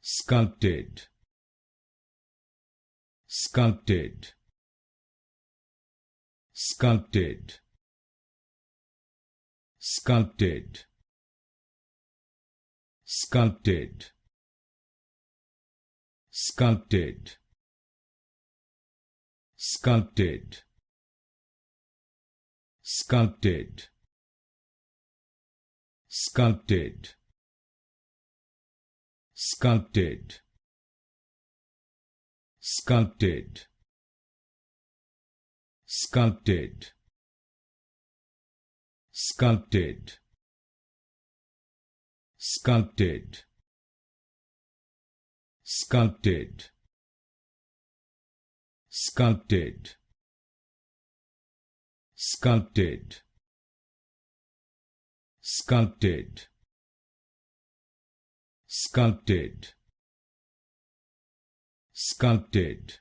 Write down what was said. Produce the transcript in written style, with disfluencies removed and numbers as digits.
Sculpted, sculpted, sculpted, sculpted, sculpted, sculpted, sculpted, sculpted, sculpted, sculpted, sculpted, sculpted, sculpted, sculpted, sculpted, sculpted, sculpted, sculpted, sculpted, sculpted,